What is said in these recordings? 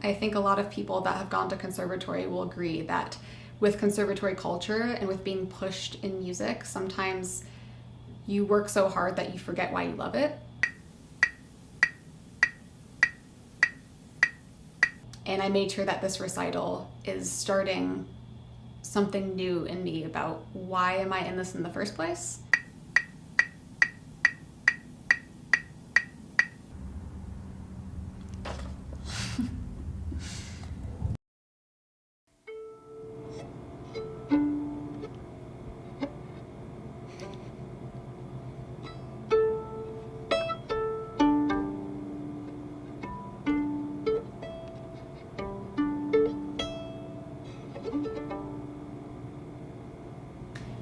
I think a lot of people that have gone to conservatory will agree that with conservatory culture and with being pushed in music, sometimes you work so hard that you forget why you love it. And I made sure that this recital is starting something new in me about why am I in this in the first place?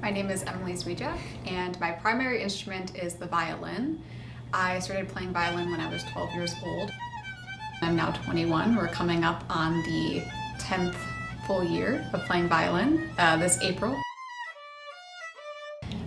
My name is Emily Zwijack, and my primary instrument is the violin. I started playing violin when I was 12 years old. I'm now 21. We're coming up on the 10th full year of playing violin this April.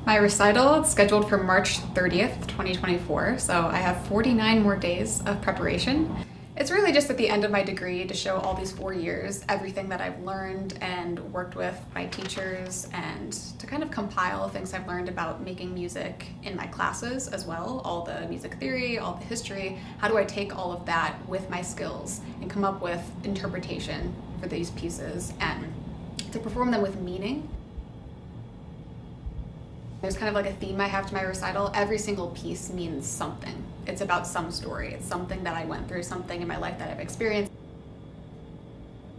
My recital is scheduled for March 30th, 2024, so I have 49 more days of preparation. It's really just at the end of my degree to show all these 4 years, everything that I've learned and worked with my teachers, and to kind of compile things I've learned about making music in my classes as well, all the music theory, all the history. How do I take all of that with my skills and come up with interpretation for these pieces and to perform them with meaning? There's kind of like a theme I have to my recital. Every single piece means something. It's about some story. It's something that I went through, something in my life that I've experienced.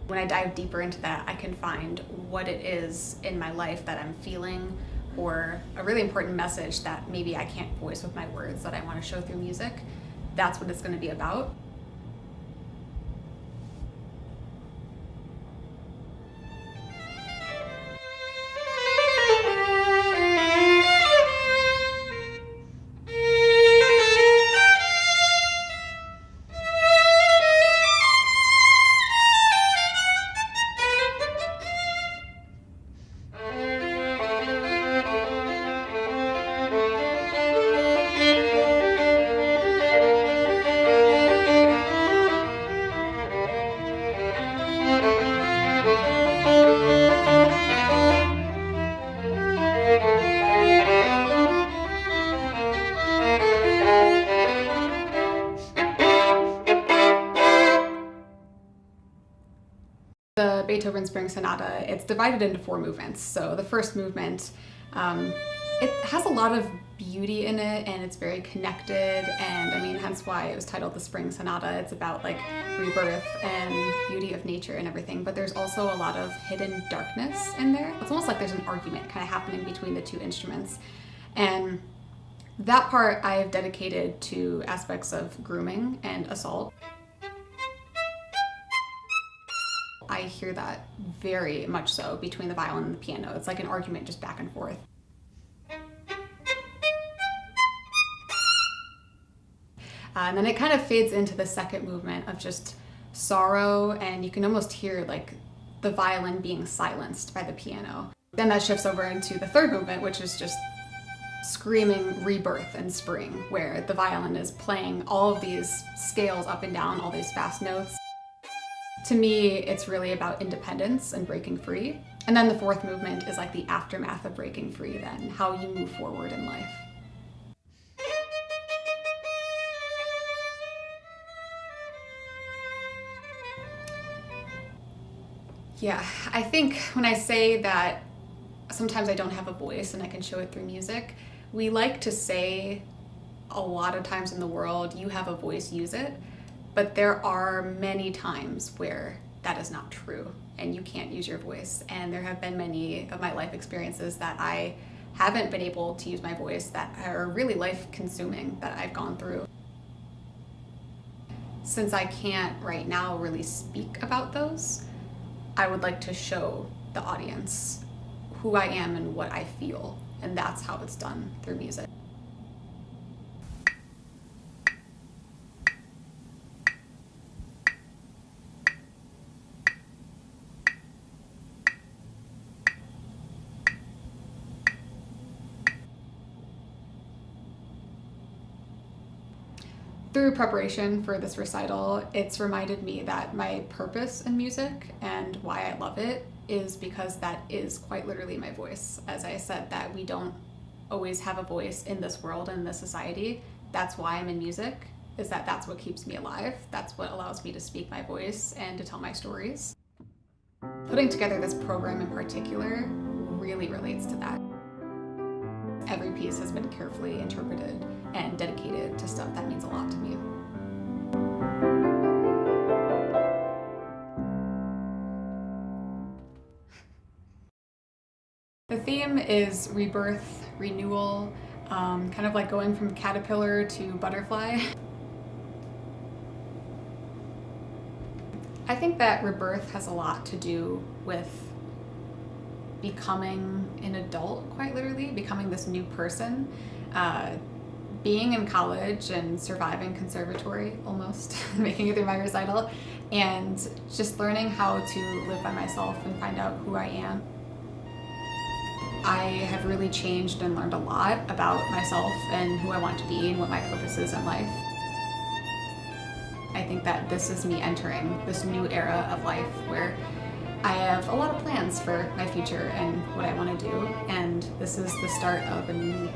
When I dive deeper into that, I can find what it is in my life that I'm feeling, or a really important message that maybe I can't voice with my words that I want to show through music. That's what it's going to be about. The Beethoven Spring Sonata, it's divided into 4 movements. So the first movement, it has a lot of beauty in it, and it's very connected, and I mean, hence why it was titled the Spring Sonata. It's about like rebirth and beauty of nature and everything, but there's also a lot of hidden darkness in there. It's almost like there's an argument kind of happening between the 2 instruments. And that part I've dedicated to aspects of grooming and assault. I hear that very much so between the violin and the piano. It's like an argument just back and forth. And then it kind of fades into the second movement of just sorrow, and you can almost hear like the violin being silenced by the piano. Then that shifts over into the third movement, which is just screaming rebirth and spring, where the violin is playing all of these scales up and down, all these fast notes. To me, it's really about independence and breaking free. And then the fourth movement is like the aftermath of breaking free, then how you move forward in life. Yeah, I think when I say that sometimes I don't have a voice and I can show it through music, we like to say a lot of times in the world, you have a voice, use it. But there are many times where that is not true and you can't use your voice. And there have been many of my life experiences that I haven't been able to use my voice that are really life-consuming that I've gone through. Since I can't right now really speak about those, I would like to show the audience who I am and what I feel. And that's how it's done through music. Through preparation for this recital, it's reminded me that my purpose in music and why I love it is because that is quite literally my voice. As I said, that we don't always have a voice in this world and this society. That's why I'm in music, is that that's what keeps me alive. That's what allows me to speak my voice and to tell my stories. Putting together this program in particular really relates to that. Every piece has been carefully interpreted and dedicated to stuff that means a lot to me. The theme is rebirth, renewal, kind of like going from caterpillar to butterfly. I think that rebirth has a lot to do with becoming an adult, quite literally, becoming this new person. Being in college and surviving conservatory almost, making it through my recital, and just learning how to live by myself and find out who I am. I have really changed and learned a lot about myself and who I want to be and what my purpose is in life. I think that this is me entering this new era of life where I have a lot of plans for my future and what I want to do, and this is the start of a new